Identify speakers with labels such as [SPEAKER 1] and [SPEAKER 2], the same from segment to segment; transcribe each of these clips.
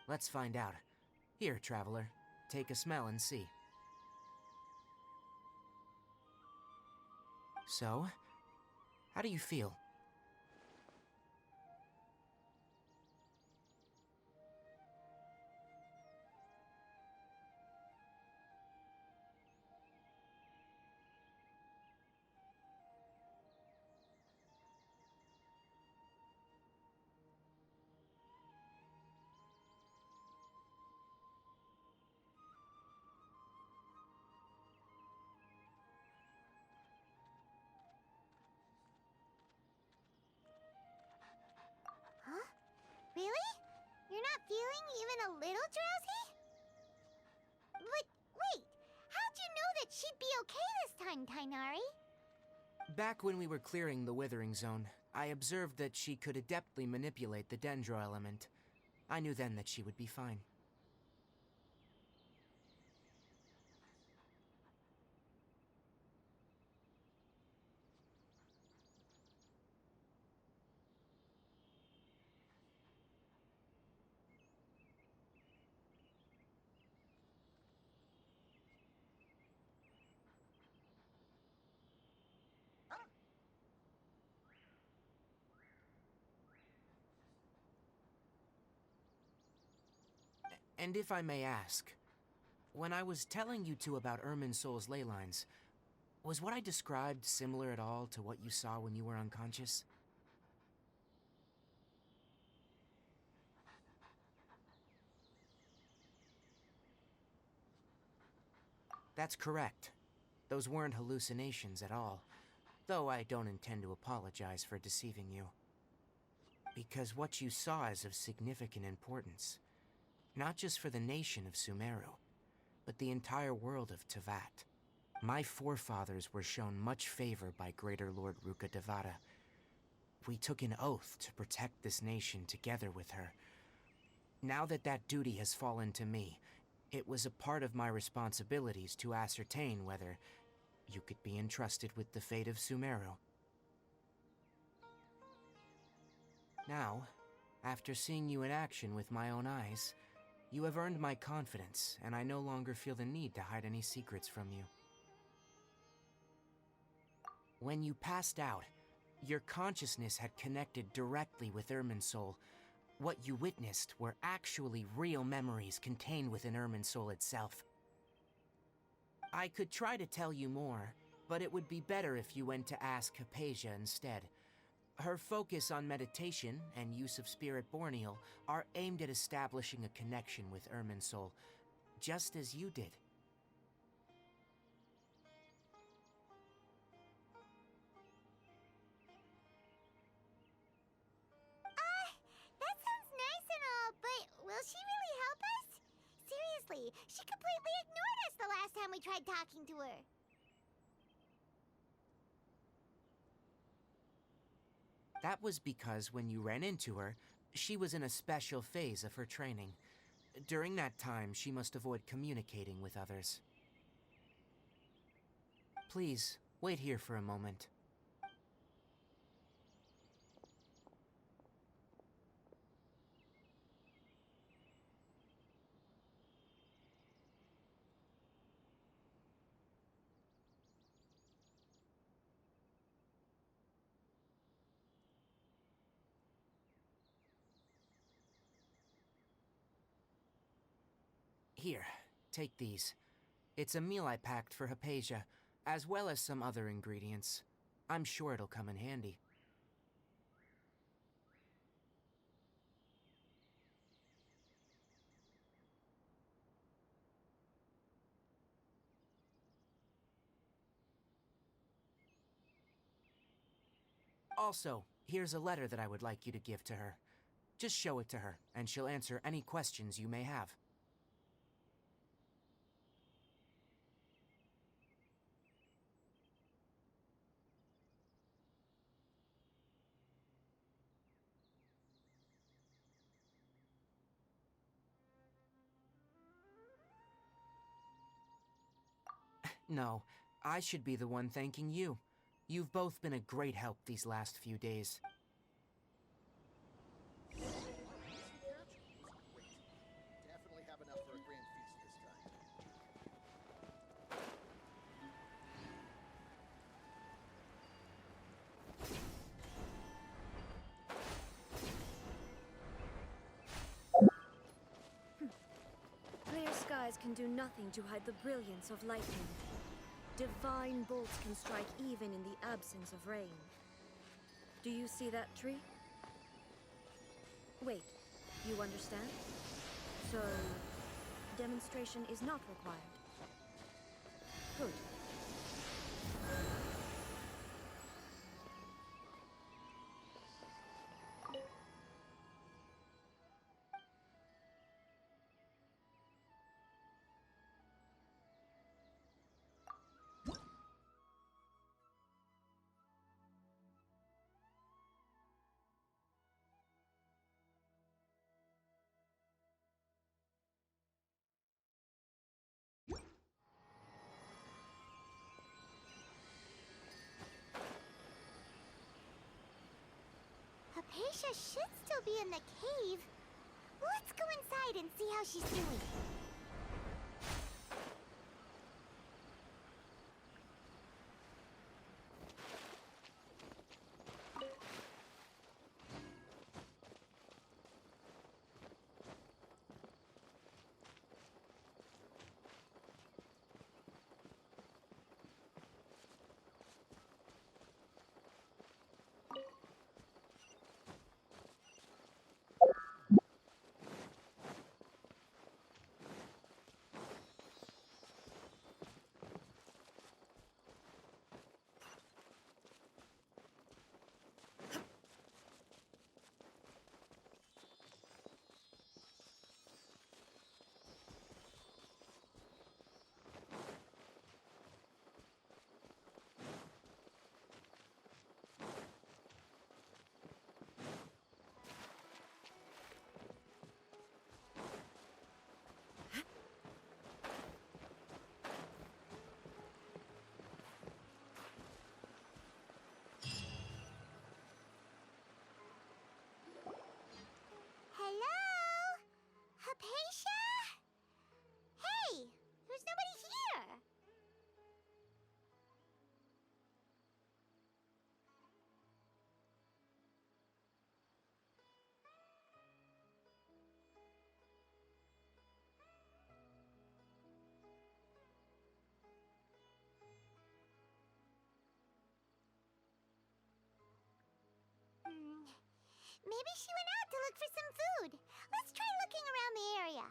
[SPEAKER 1] Let's find out. Here, traveler. Take a smell and see. So, how do you feel?
[SPEAKER 2] Huh? Really? You're not feeling even a little drowsy? But wait, how'd you know that she'd be okay this time, Tainari?
[SPEAKER 1] Back when we were clearing the Withering Zone, I observed that she could adeptly manipulate the Dendro element. I knew then that she would be fine. And if I may ask, when I was telling you two about Irminsul's ley lines, was what I described similar at all to what you saw when you were unconscious? That's correct. Those weren't hallucinations at all, though I don't intend to apologize for deceiving you. Because what you saw is of significant importance, not just for the nation of Sumeru, but the entire world of Teyvat. My forefathers were shown much favor by Greater Lord Rukkhadevata. We took an oath to protect this nation together with her. Now that that duty has fallen to me, it was a part of my responsibilities to ascertain whether you could be entrusted with the fate of Sumeru. Now, after seeing you in action with my own eyes, you have earned my confidence, and I no longer feel the need to hide any secrets from you. When you passed out, your consciousness had connected directly with Irminsul. What you witnessed were actually real memories contained within Irminsul itself. I could try to tell you more, but it would be better if you went to ask Hypatia instead. Her focus on meditation and use of Spirit Borneal are aimed at establishing a connection with Irminsul, just as you did.
[SPEAKER 2] That sounds nice and all, but will she really help us? Seriously, she completely ignored us the last time we tried talking to her.
[SPEAKER 1] That was because when you ran into her, she was in a special phase of her training. During that time, she must avoid communicating with others. Please, wait here for a moment. Here, take these. It's a meal I packed for Hypatia, as well as some other ingredients. I'm sure it'll come in handy. Also, here's a letter that I would like you to give to her. Just show it to her, and she'll answer any questions you may have. No, I should be the one thanking you. You've both been a great help these last few days.
[SPEAKER 3] skies can do nothing to hide the brilliance of lightning. Divine bolts can strike even in the absence of rain. Do you see that tree? Wait, you understand? So, demonstration is not required. Good.
[SPEAKER 2] Hypatia should still be in the cave. Let's go inside and see how she's doing. Hello? Hypatia? Hey, there's nobody here. Maybe she went out to look for some food. Let's try looking around the area.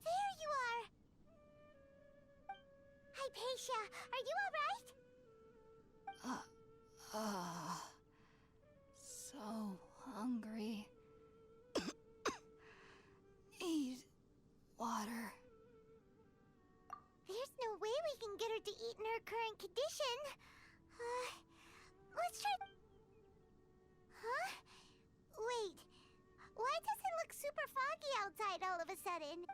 [SPEAKER 2] There you are. Hypatia, are you all right?
[SPEAKER 4] So hungry. Need water.
[SPEAKER 2] There's no way we can get her to eat in her current condition. Let's try... Huh? Wait. Why does it look super foggy outside all of a sudden?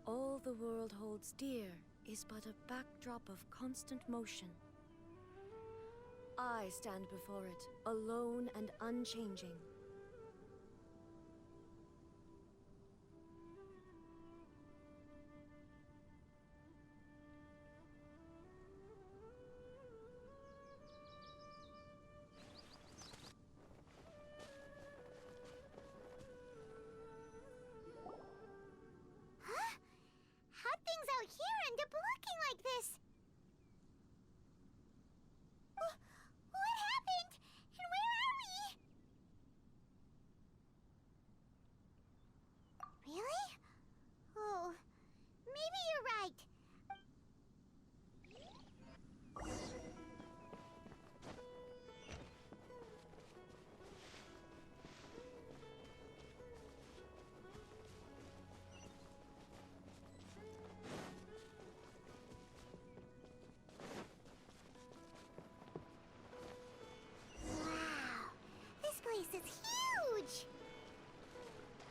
[SPEAKER 3] All the world holds dear is but a backdrop of constant motion. I stand before it, alone and unchanging.
[SPEAKER 2] Huh? How'd things out here end up looking like this? What happened? And where are we? Really? Oh, maybe you're right. Wow, this place is huge!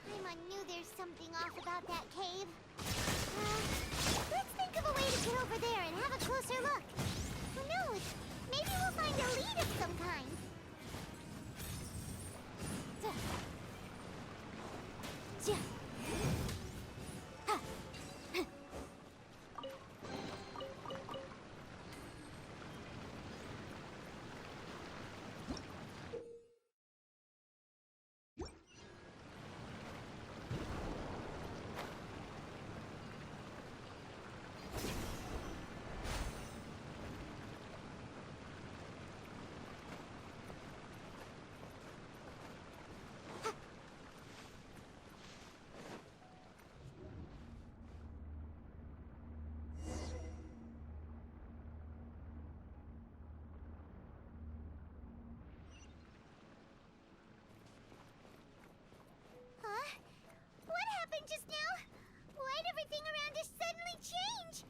[SPEAKER 2] Paimon knew there's something off about that cave. Let's think of a way to get over there and have a closer look. Who knows? Maybe we'll find a lead of some kind. Duh. Duh. Huh. Huh. Huh? What happened just now? Why'd everything around us suddenly change?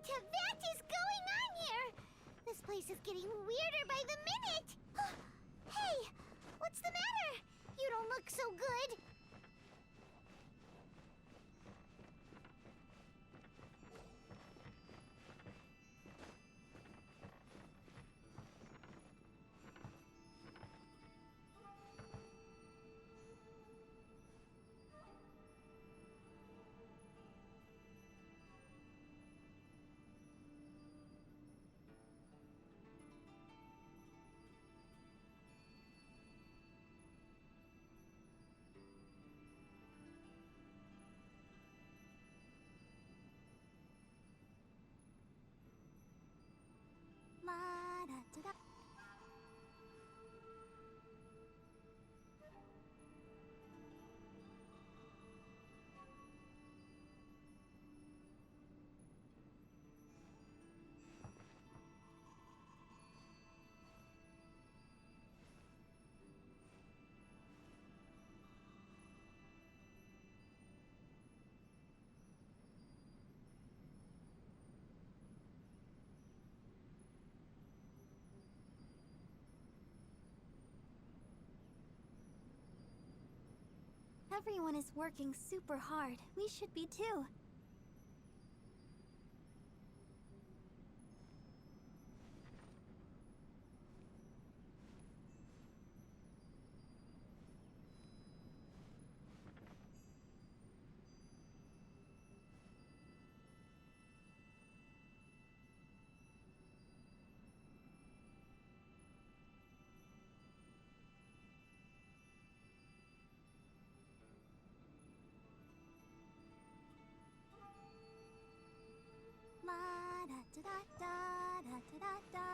[SPEAKER 2] to that is going on here? This place is getting weirder by the minute. Hey, what's the matter? You don't look so good. La-da-da-da. Everyone is working super hard. We should be too. La-da-da-da-da-da-da-da-da.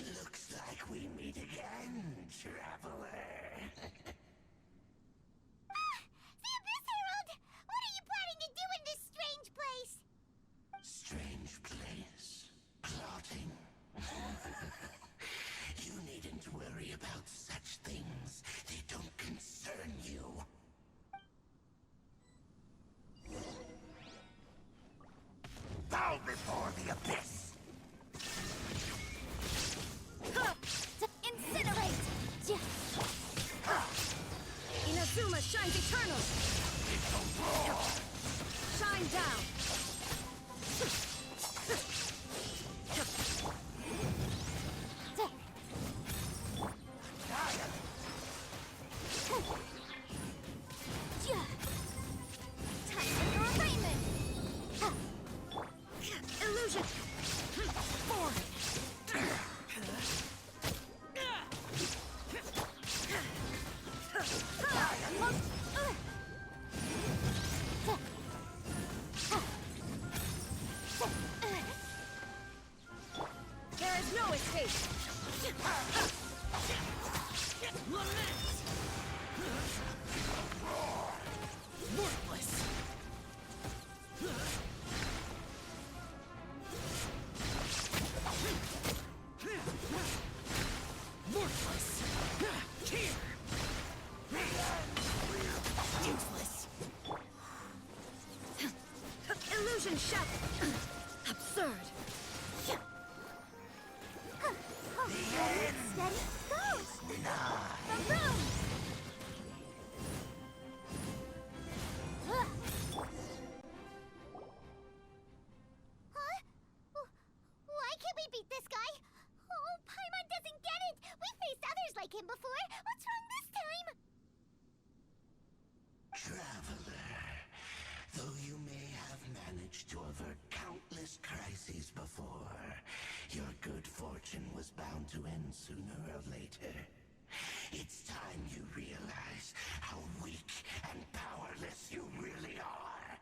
[SPEAKER 5] Looks like we meet again, traveler.
[SPEAKER 2] The Abyss Herald! What are you planning to do in this strange place?
[SPEAKER 5] Strange place. Plotting. You needn't worry about such things. They don't concern you. Bow before the abyss!
[SPEAKER 2] Incinerate!
[SPEAKER 3] Inazuma shines eternal! Shine down!
[SPEAKER 2] Time for your arraignment!
[SPEAKER 3] Illusion! Forward! There is no escape! Lament! Worthless! Worthless! Here! Fusion shadow! Absurd!
[SPEAKER 2] Steady, go! The room! Huh? Why can't we beat this guy? Oh, Paimon doesn't get it! We've faced others like him before! What's wrong this time?
[SPEAKER 5] Traveler, though you may have managed to avert countless crises before, your good fortune was bound to end sooner or later. It's time you realize how weak and powerless you really are.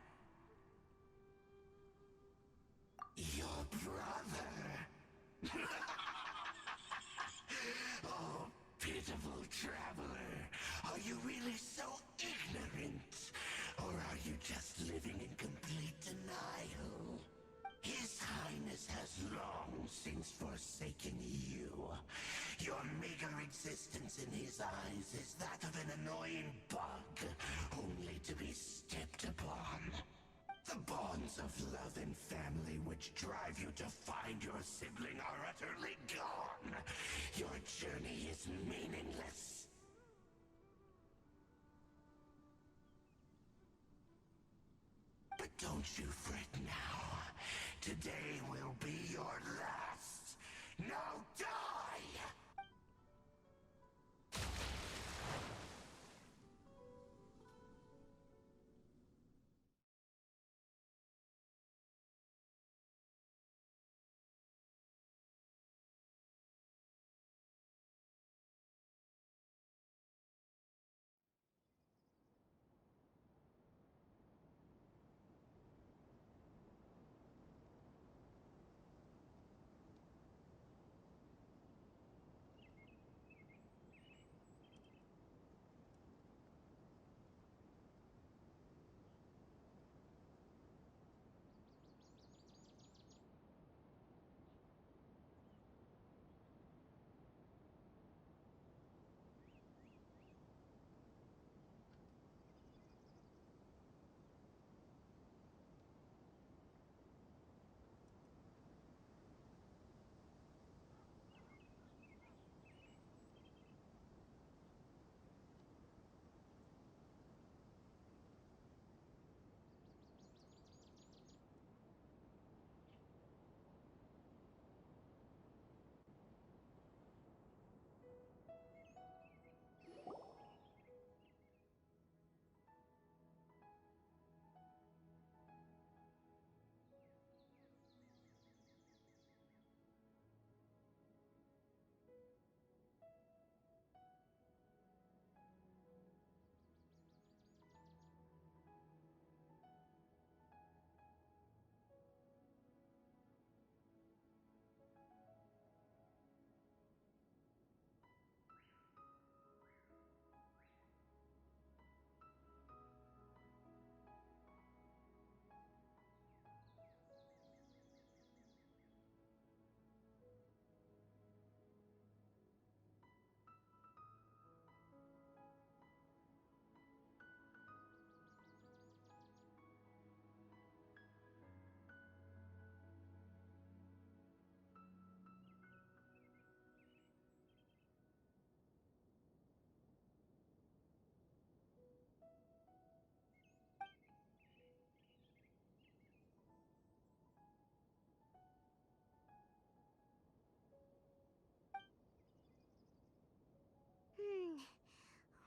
[SPEAKER 5] Your brother. Oh, pitiful traveler. Are you really so ignorant? Or are you just living in complete denial? His Highness has long since forsaken you. Your meager existence in his eyes is that of an annoying bug, only to be stepped upon. The bonds of love and family which drive you to find your sibling are utterly gone. Your journey is meaningless. But don't you fret now. Today will be your last. Now die!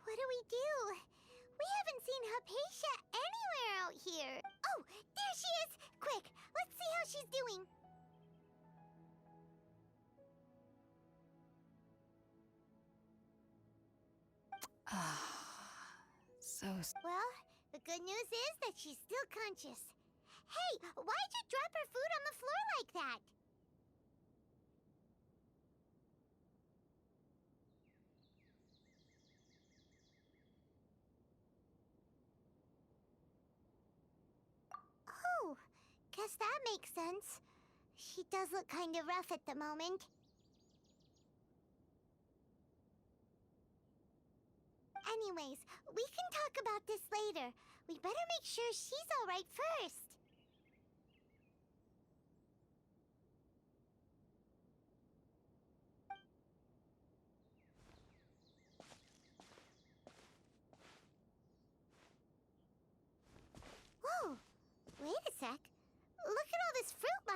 [SPEAKER 2] What do we do? We haven't seen Hypatia anywhere out here. Oh, there she is! Quick, let's see how she's doing. Well, the good news is that she's still conscious. Hey, why'd you drop her food on the floor like that? Oh, guess that makes sense. She does look kind of rough at the moment. Anyways, we can talk about this later. We better make sure she's alright first.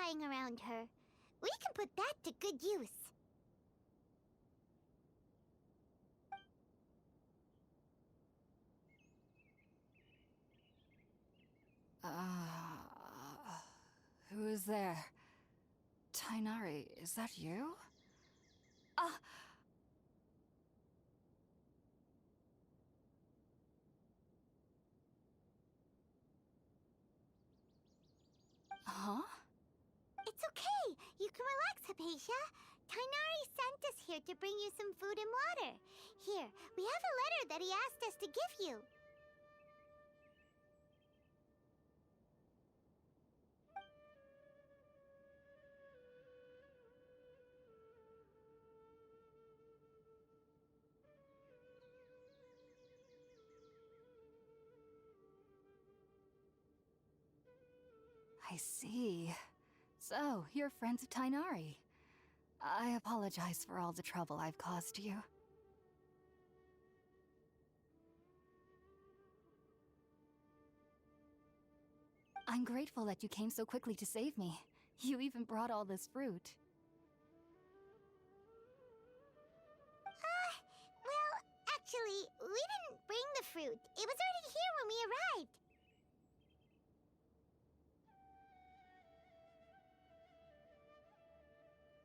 [SPEAKER 2] lying around her. We can put that to good use.
[SPEAKER 4] Who is there? Tainari, is that you? Huh?
[SPEAKER 2] It's okay. You can relax, Hypatia. Tainari sent us here to bring you some food and water. Here, we have a letter that he asked us to give you.
[SPEAKER 4] I see. So, you're friends of Tainari. I apologize for all the trouble I've caused you. I'm grateful that you came so quickly to save me. You even brought all this fruit.
[SPEAKER 2] Well, actually, we didn't bring the fruit. It was already here when we arrived.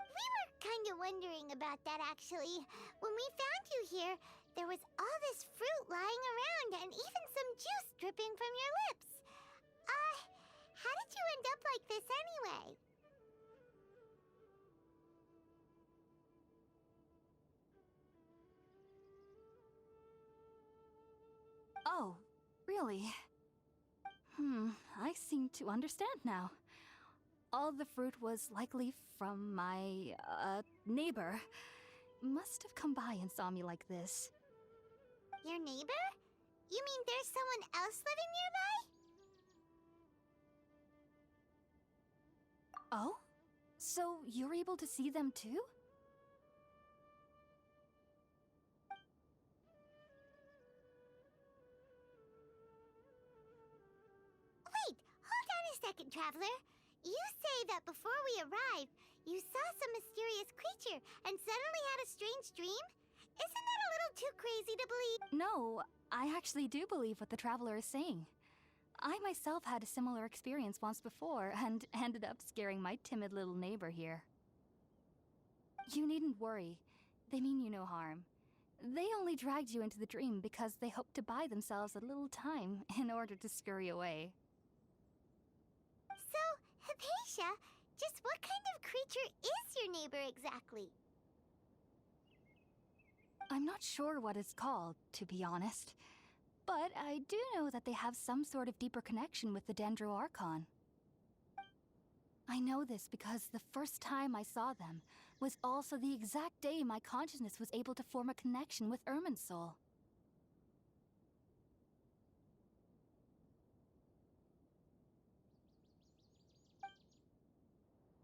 [SPEAKER 2] We were kind of wondering about that, actually. When we found you here, there was all this fruit lying around and even some juice dripping from your lips. How did you end up like this anyway?
[SPEAKER 4] Oh, really? I seem to understand now. All the fruit was likely from my, neighbor. Must have come by and saw me like this.
[SPEAKER 2] Your neighbor? You mean there's someone else living nearby?
[SPEAKER 4] Oh? So you're able to see them too?
[SPEAKER 2] Wait, hold on a second, Traveler. You say that before we arrived, you saw some mysterious creature and suddenly had a strange dream? Isn't that a little too crazy to believe?
[SPEAKER 4] No, I actually do believe what the Traveler is saying. I myself had a similar experience once before and ended up scaring my timid little neighbor here. You needn't worry. They mean you no harm. They only dragged you into the dream because they hoped to buy themselves a little time in order to scurry away.
[SPEAKER 2] So, Hypatia, just what kind of creature is your neighbor exactly?
[SPEAKER 4] I'm not sure what it's called, to be honest. But I do know that they have some sort of deeper connection with the Dendro Archon. I know this because the first time I saw them was also the exact day my consciousness was able to form a connection with Irminsul.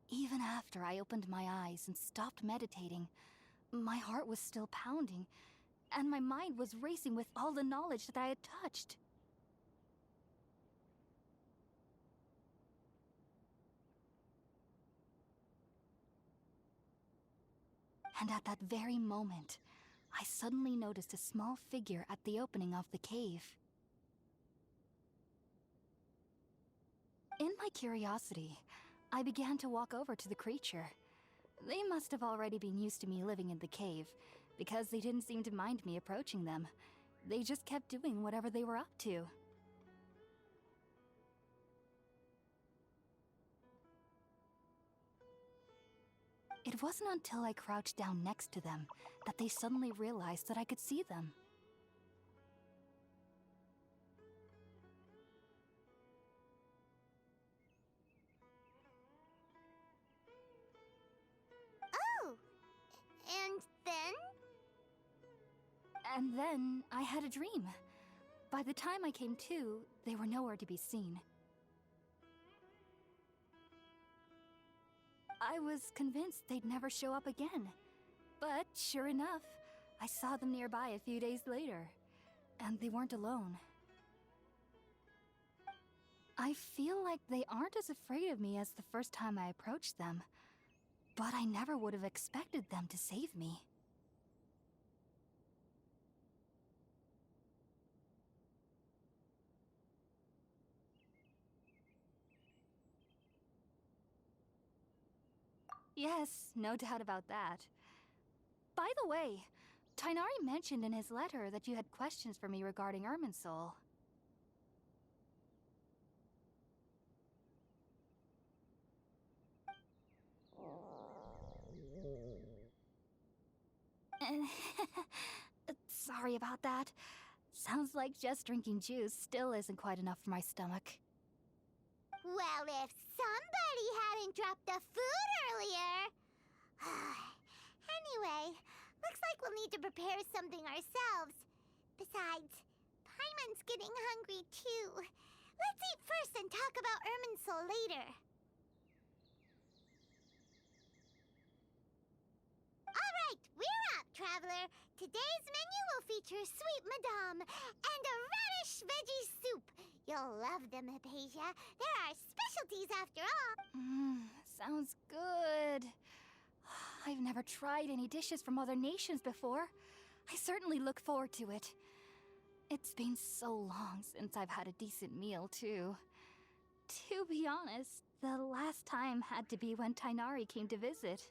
[SPEAKER 4] Even after I opened my eyes and stopped meditating, my heart was still pounding, and my mind was racing with all the knowledge that I had touched. And at that very moment, I suddenly noticed a small figure at the opening of the cave. In my curiosity, I began to walk over to the creature. They must have already been used to me living in the cave, because they didn't seem to mind me approaching them. They just kept doing whatever they were up to. It wasn't until I crouched down next to them that they suddenly realized that I could see them.
[SPEAKER 2] Oh! And then?
[SPEAKER 4] And then I had a dream. By the time I came to, they were nowhere to be seen. I was convinced they'd never show up again. But sure enough, I saw them nearby a few days later. And they weren't alone. I feel like they aren't as afraid of me as the first time I approached them. But I never would have expected them to save me. Yes, no doubt about that. By the way, Tainari mentioned in his letter that you had questions for me regarding Irminsul. Sorry about that. Sounds like just drinking juice still isn't quite enough for my stomach.
[SPEAKER 2] Well, if somebody hadn't dropped the food earlier... Anyway, looks like we'll need to prepare something ourselves. Besides, Paimon's getting hungry too. Let's eat first and talk about Irminsul later. Alright, we're up, Traveler. Today's menu will feature sweet madame and a radish veggie soup. You'll love them, Hypatia. They're our specialties after all.
[SPEAKER 4] Sounds good. I've never tried any dishes from other nations before. I certainly look forward to it. It's been so long since I've had a decent meal, too. To be honest, the last time had to be when Tainari came to visit.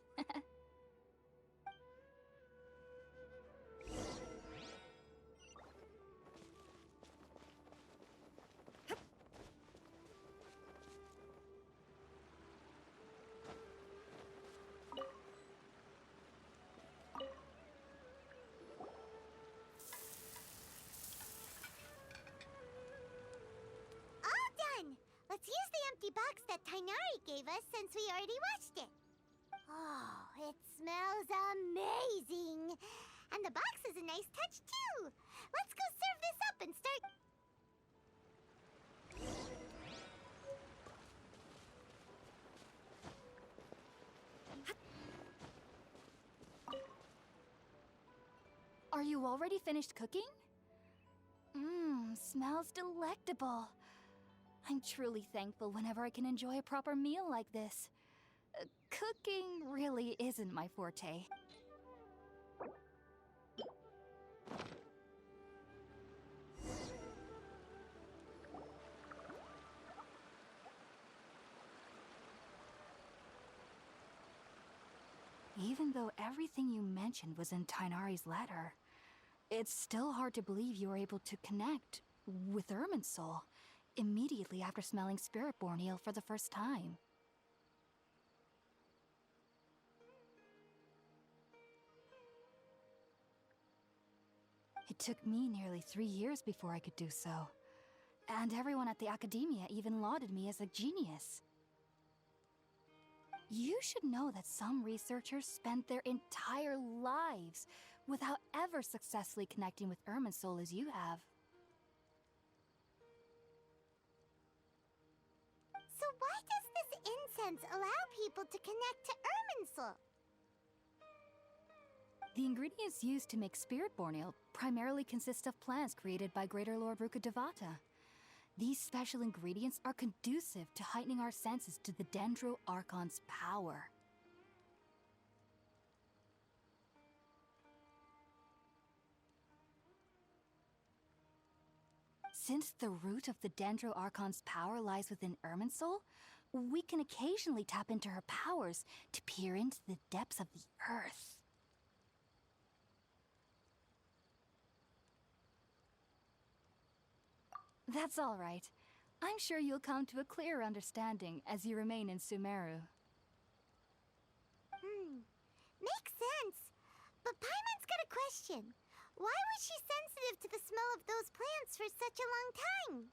[SPEAKER 2] All done! Let's use the empty box that Tainari gave us since we already washed it. Oh, it smells amazing! And the box is a nice touch, too! Let's go serve this up and start...
[SPEAKER 4] Are you already finished cooking? Smells delectable. I'm truly thankful whenever I can enjoy a proper meal like this. Cooking really isn't my forte. Even though everything you mentioned was in Tainari's letter, it's still hard to believe you were able to connect with Irminsul immediately after smelling Spiritborn Ale for the first time. It took me nearly 3 years before I could do so, and everyone at the Academia even lauded me as a genius. You should know that some researchers spent their entire lives without ever successfully connecting with Irminsul as you have.
[SPEAKER 2] So why does this incense allow people to connect to Irminsul?
[SPEAKER 4] The ingredients used to make Spiritborn Ale primarily consist of plants created by Greater Lord Rukkhadevata. These special ingredients are conducive to heightening our senses to the Dendro Archon's power. Since the root of the Dendro Archon's power lies within Irminsul, we can occasionally tap into her powers to peer into the depths of the earth. That's all right. I'm sure you'll come to a clearer understanding as you remain in Sumeru.
[SPEAKER 2] Makes sense. But Paimon's got a question. Why was she sensitive to the smell of those plants for such a long time?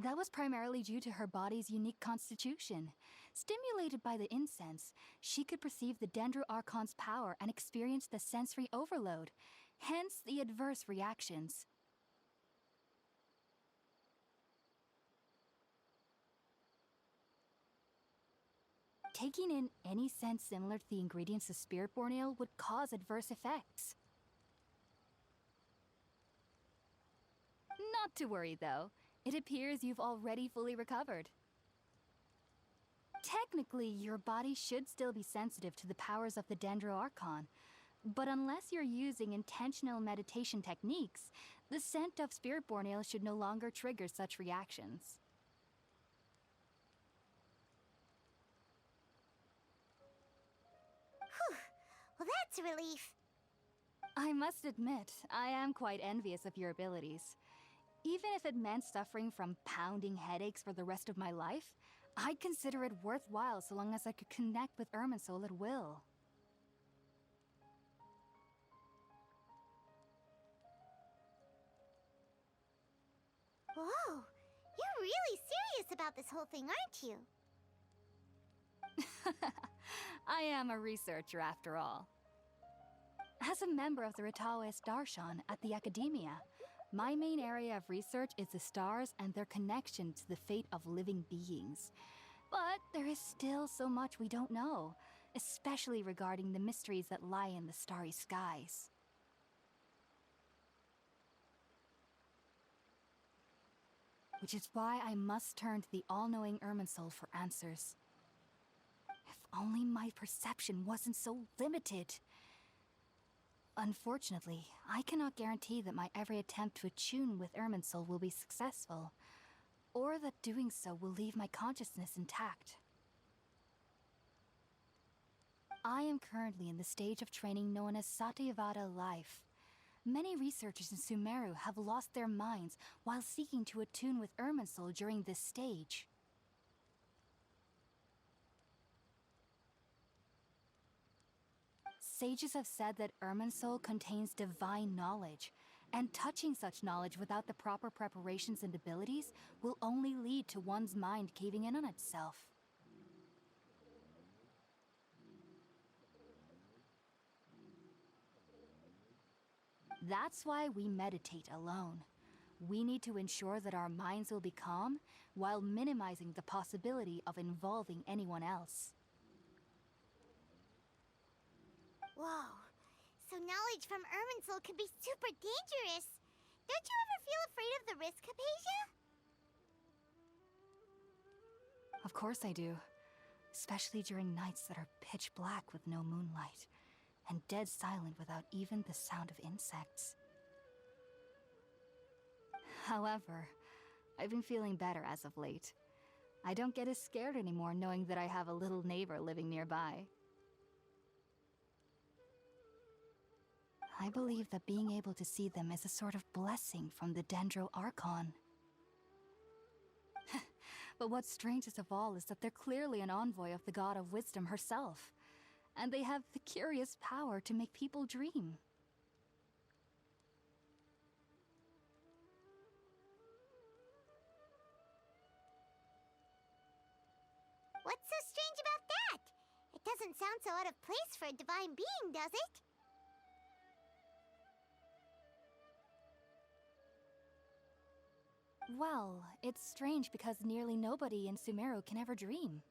[SPEAKER 4] That was primarily due to her body's unique constitution. Stimulated by the incense, she could perceive the Dendro Archon's power and experience the sensory overload, hence the adverse reactions. Taking in any scent similar to the ingredients of Spiritborn Ale would cause adverse effects. Not to worry, though. It appears you've already fully recovered. Technically, your body should still be sensitive to the powers of the Dendroarchon, but unless you're using intentional meditation techniques, the scent of Spiritborn ale should no longer trigger such reactions.
[SPEAKER 2] Whew. Well, that's a relief.
[SPEAKER 4] I must admit, I am quite envious of your abilities. Even if it meant suffering from pounding headaches for the rest of my life, I'd consider it worthwhile so long as I could connect with Irminsul at will.
[SPEAKER 2] Whoa, you're really serious about this whole thing, aren't you?
[SPEAKER 4] I am a researcher after all. As a member of the Ritaoes Darshan at the Academia, my main area of research is the stars and their connection to the fate of living beings. But there is still so much we don't know, especially regarding the mysteries that lie in the starry skies. Which is why I must turn to the all-knowing Irminsul for answers. If only my perception wasn't so limited. Unfortunately, I cannot guarantee that my every attempt to attune with Irminsul will be successful, or that doing so will leave my consciousness intact. I am currently in the stage of training known as Satyavada life. Many researchers in Sumeru have lost their minds while seeking to attune with Irminsul during this stage. Sages have said that Irminsul contains divine knowledge, and touching such knowledge without the proper preparations and abilities will only lead to one's mind caving in on itself. That's why we meditate alone. We need to ensure that our minds will be calm while minimizing the possibility of involving anyone else.
[SPEAKER 2] Whoa, so knowledge from Irminsul can be super dangerous. Don't you ever feel afraid of the risk, Hypatia?
[SPEAKER 4] Of course I do. Especially during nights that are pitch black with no moonlight, and dead silent without even the sound of insects. However, I've been feeling better as of late. I don't get as scared anymore knowing that I have a little neighbor living nearby. I believe that being able to see them is a sort of blessing from the Dendroarchon. But what's strangest of all is that they're clearly an envoy of the God of Wisdom herself, and they have the curious power to make people dream.
[SPEAKER 2] What's so strange about that? It doesn't sound so out of place for a divine being, does it?
[SPEAKER 4] Well, it's strange because nearly nobody in Sumeru can ever dream.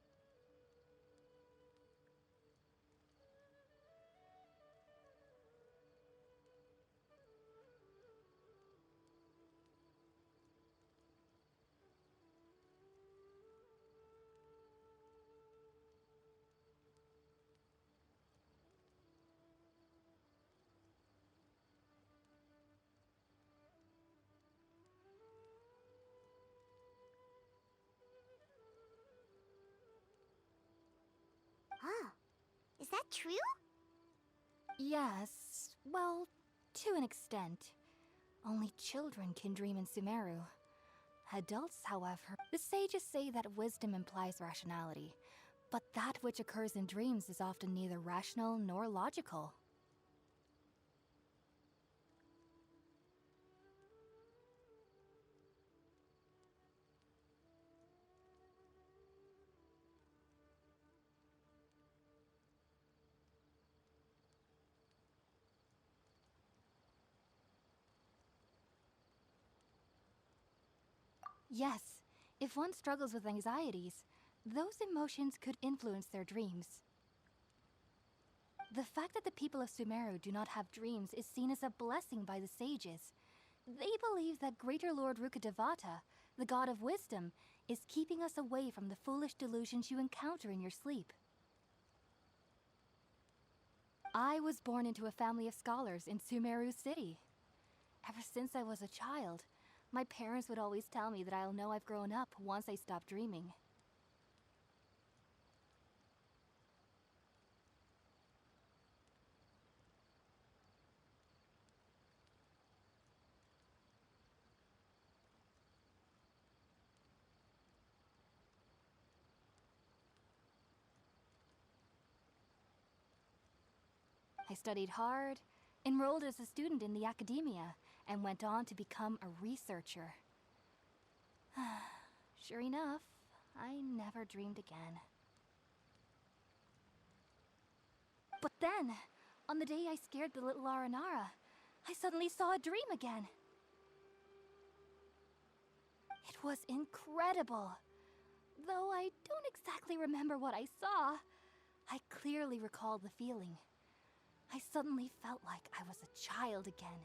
[SPEAKER 2] Oh, is that true?
[SPEAKER 4] Yes, well, to an extent. Only children can dream in Sumeru. Adults, however, the sages say that wisdom implies rationality, but that which occurs in dreams is often neither rational nor logical. Yes, if one struggles with anxieties, those emotions could influence their dreams. The fact that the people of Sumeru do not have dreams is seen as a blessing by the sages. They believe that Greater Lord Rukkhadevata, the god of wisdom, is keeping us away from the foolish delusions you encounter in your sleep. I was born into a family of scholars in Sumeru City. Ever since I was a child, my parents would always tell me that I'll know I've grown up once I stop dreaming. I studied hard, enrolled as a student in the academia, and went on to become a researcher. Sure enough, I never dreamed again. But then, on the day I scared the little Aranara, I suddenly saw a dream again. It was incredible. Though I don't exactly remember what I saw, I clearly recall the feeling. I suddenly felt like I was a child again.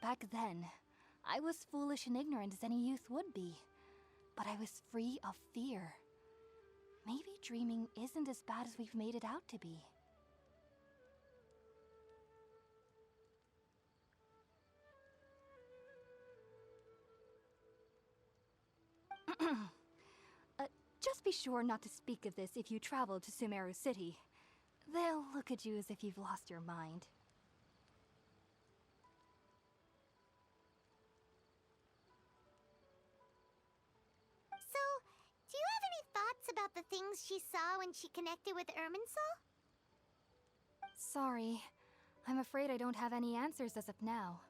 [SPEAKER 4] Back then, I was foolish and ignorant as any youth would be, but I was free of fear. Maybe dreaming isn't as bad as we've made it out to be. Just be sure not to speak of this if you travel to Sumeru City. They'll look at you as if you've lost your mind.
[SPEAKER 2] So, do you have any thoughts about the things she saw when she connected with Irminsul?
[SPEAKER 4] Sorry. I'm afraid I don't have any answers as of now.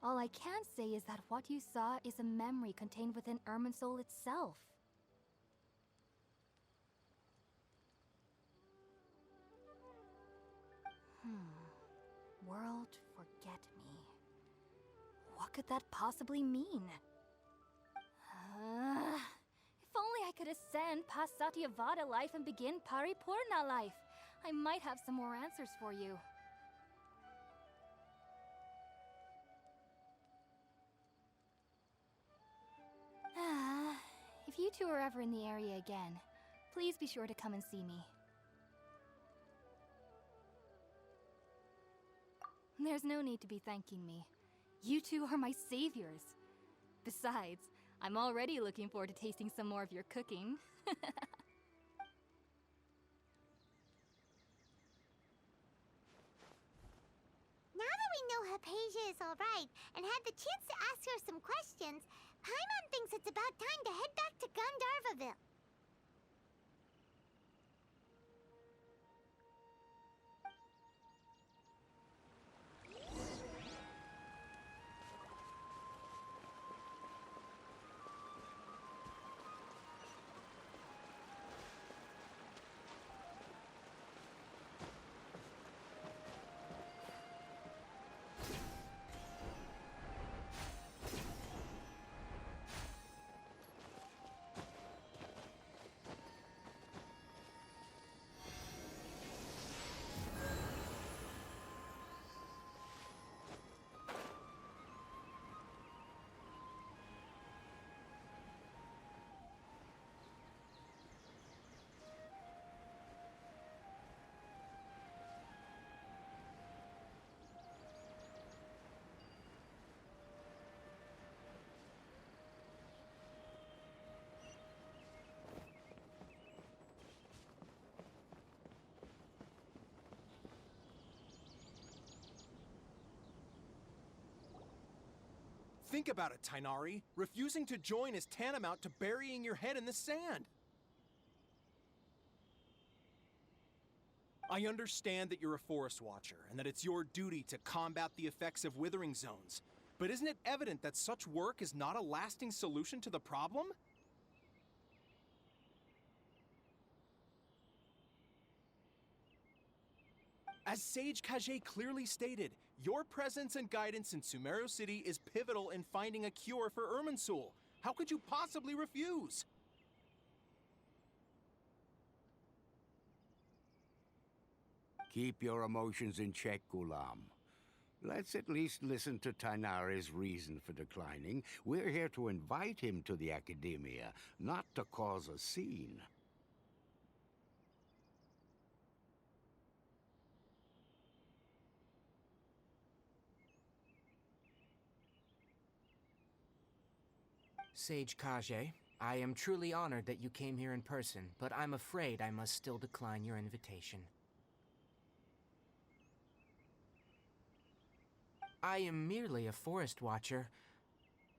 [SPEAKER 4] All I can say is that what you saw is a memory contained within Irminsul itself. World forget me. What could that possibly mean? If only I could ascend past Satyavada life and begin Paripurna life. I might have some more answers for you. If you two are ever in the area again, please be sure to come and see me. There's no need to be thanking me. You two are my saviors. Besides, I'm already looking forward to tasting some more of your cooking.
[SPEAKER 2] Now that we know Hypatia is alright and had the chance to ask her some questions, Paimon thinks it's about time to head back to Gandharvaville.
[SPEAKER 6] Think about it, Tainari. Refusing to join is tantamount to burying your head in the sand. I understand that you're a forest watcher and that it's your duty to combat the effects of withering zones. But isn't it evident that such work is not a lasting solution to the problem? As Sage Kage clearly stated, your presence and guidance in Sumeru City is pivotal in finding a cure for Irminsul. How could you possibly refuse?
[SPEAKER 7] Keep your emotions in check, Gulam. Let's at least listen to Tainari's reason for declining. We're here to invite him to the Academia, not to cause a scene.
[SPEAKER 1] Sage Kage, I am truly honored that you came here in person, but I'm afraid I must still decline your invitation. I am merely a forest watcher.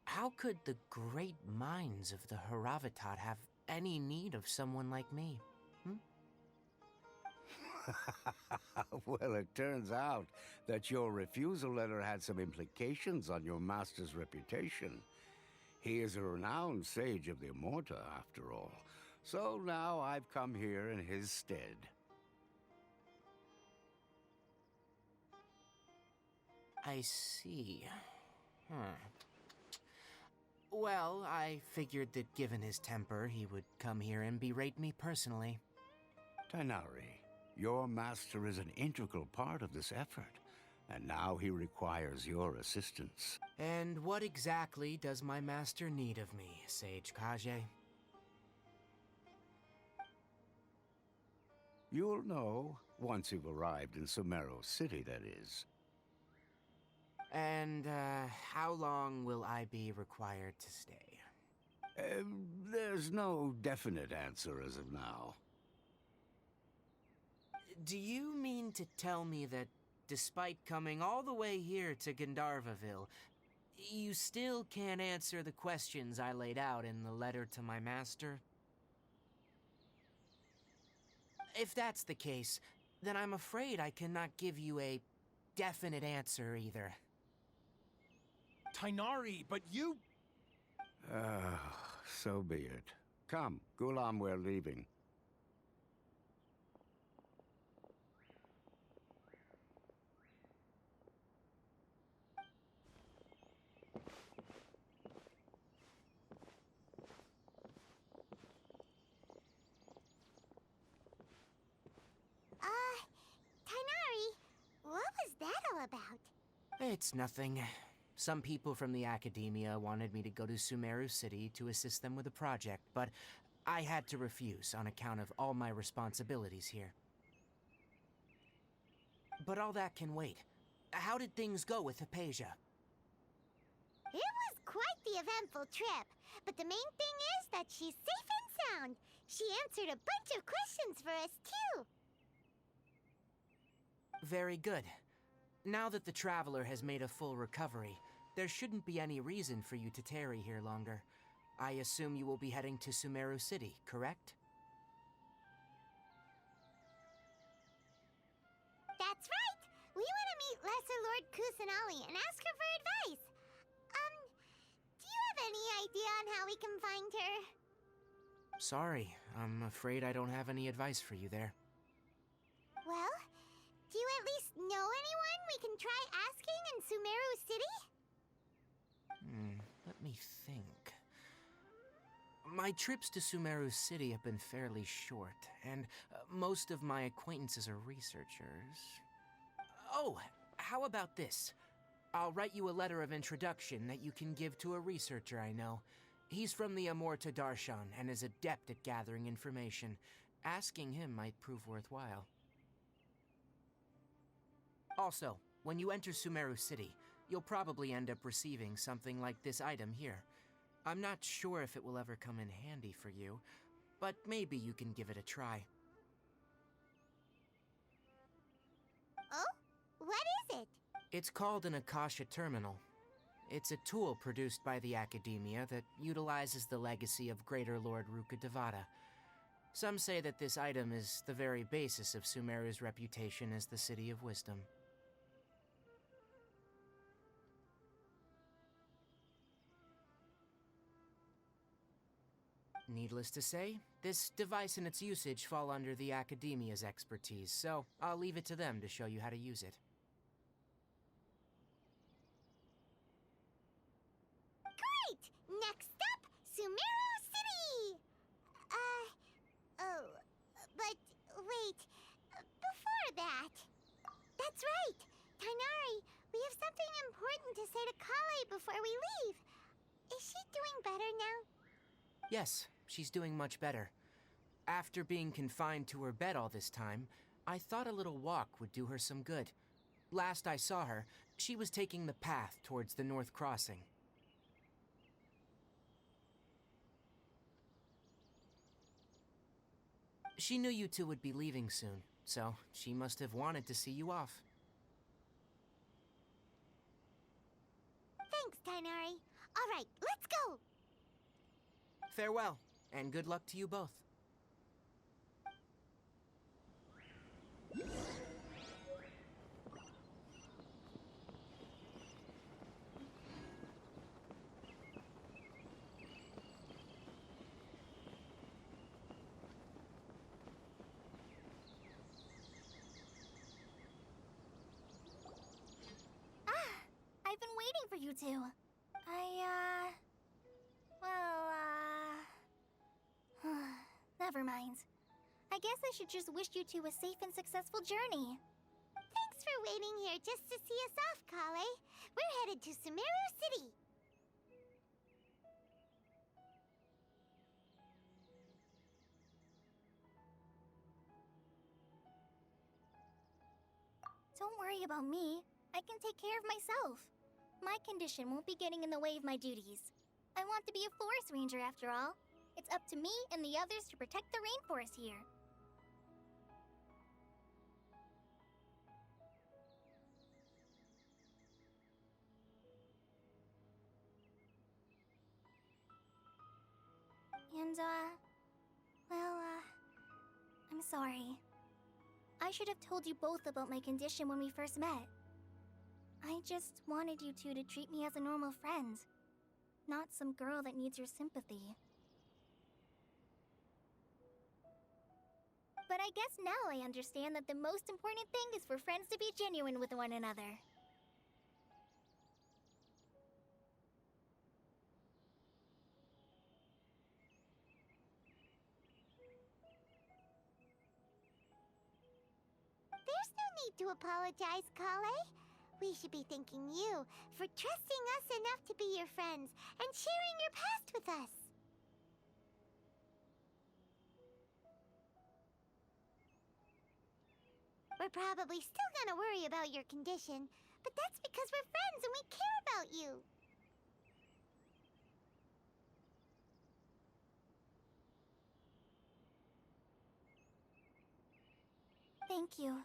[SPEAKER 1] How could the great minds of the Haravatat have any need of someone like me?
[SPEAKER 7] Well, it turns out that your refusal letter had some implications on your master's reputation. He is a renowned sage of the Immorta, after all. So now I've come here in his stead.
[SPEAKER 1] I see. Well, I figured that given his temper, he would come here and berate me personally.
[SPEAKER 7] Tainari, your master is an integral part of this effort, and now he requires your assistance.
[SPEAKER 1] And what exactly does my master need of me, Sage Kage?
[SPEAKER 7] You'll know once you've arrived in Sumeru City, that is.
[SPEAKER 1] And, how long will I be required to stay?
[SPEAKER 7] There's no definite answer as of now.
[SPEAKER 1] Do you mean to tell me that despite coming all the way here to Gandharvaville, you still can't answer the questions I laid out in the letter to my master? If that's the case, then I'm afraid I cannot give you a definite answer either.
[SPEAKER 6] Tainari, but you...
[SPEAKER 7] So be it. Come, Gulam, we're leaving.
[SPEAKER 2] Tainari, what was that all about?
[SPEAKER 1] It's nothing. Some people from the Academia wanted me to go to Sumeru City to assist them with a project, but I had to refuse on account of all my responsibilities here. But all that can wait. How did things go with Hypatia?
[SPEAKER 2] It was quite the eventful trip, but the main thing is that she's safe and sound. She answered a bunch of questions for us, too.
[SPEAKER 1] Very good. Now that the Traveler has made a full recovery, there shouldn't be any reason for you to tarry here longer. I assume you will be heading to Sumeru City, correct?
[SPEAKER 2] That's right! We want to meet Lesser Lord Kusanali and ask her for advice. Do you have any idea on how we can find her?
[SPEAKER 1] Sorry, I'm afraid I don't have any advice for you there.
[SPEAKER 2] Well, do you at least know anyone we can try asking in Sumeru City?
[SPEAKER 1] Let me think. My trips to Sumeru City have been fairly short, and most of my acquaintances are researchers. Oh, how about this? I'll write you a letter of introduction that you can give to a researcher I know. He's from the Amorta Darshan and is adept at gathering information. Asking him might prove worthwhile. Also, when you enter Sumeru City, you'll probably end up receiving something like this item here. I'm not sure if it will ever come in handy for you, but maybe you can give it a try.
[SPEAKER 2] Oh? What is it?
[SPEAKER 1] It's called an Akasha Terminal. It's a tool produced by the Academia that utilizes the legacy of Greater Lord Rukkhadevata. Some say that this item is the very basis of Sumeru's reputation as the City of Wisdom. Needless to say, this device and its usage fall under the Academia's expertise, so I'll leave it to them to show you how to use it.
[SPEAKER 2] Great! Next up, Sumeru City! But wait, before that... That's right! Tainari, We have something important to say to Kale before we leave. Is she doing better now?
[SPEAKER 1] Yes, she's doing much better. After being confined to her bed all this time, I thought a little walk would do her some good. Last I saw her, she was taking the path towards the North Crossing. She knew you two would be leaving soon, so she must have wanted to see you off.
[SPEAKER 2] Thanks, Tainari. All right, let's go!
[SPEAKER 1] Farewell, and good luck to you both.
[SPEAKER 2] I've been waiting for you two. Never mind. I guess I should just wish you two a safe and successful journey. Thanks for waiting here just to see us off, Kale. We're headed to Sumeru City. Don't worry about me. I can take care of myself. My condition won't be getting in the way of my duties. I want to be a forest ranger after all. It's up to me and the others to protect the rainforest here. And, I'm sorry. I should have told you both about my condition when we first met. I just wanted you two to treat me as a normal friend, not some girl that needs your sympathy. But I guess now I understand that the most important thing is for friends to be genuine with one another. There's no need to apologize, Kale. We should be thanking you for trusting us enough to be your friends and sharing your past with us. We're probably still gonna worry about your condition, but that's because we're friends and we care about you. Thank you.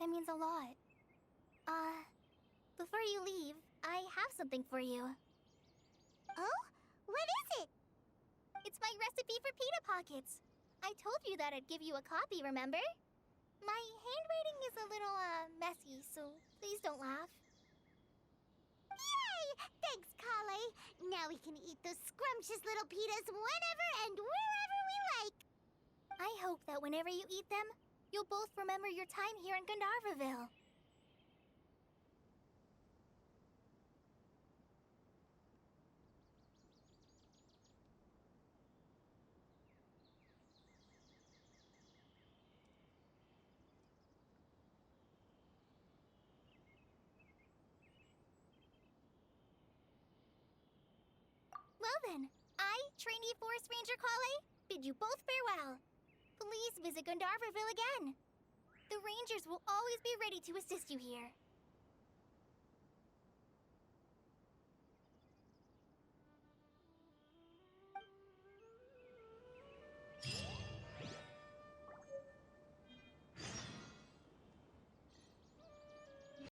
[SPEAKER 2] That means a lot. Before you leave, I have something for you. Oh? What is it? It's my recipe for pita pockets. I told you that I'd give you a copy, remember? My handwriting is a little, messy, so please don't laugh. Yay! Thanks, Kale. Now we can eat those scrumptious little pitas whenever and wherever we like. I hope that whenever you eat them, you'll both remember your time here in Gandharvaville. Well then, I, trainee Forest Ranger Kale, bid you both farewell. Please visit Gandharvaville again. The Rangers will always be ready to assist you here.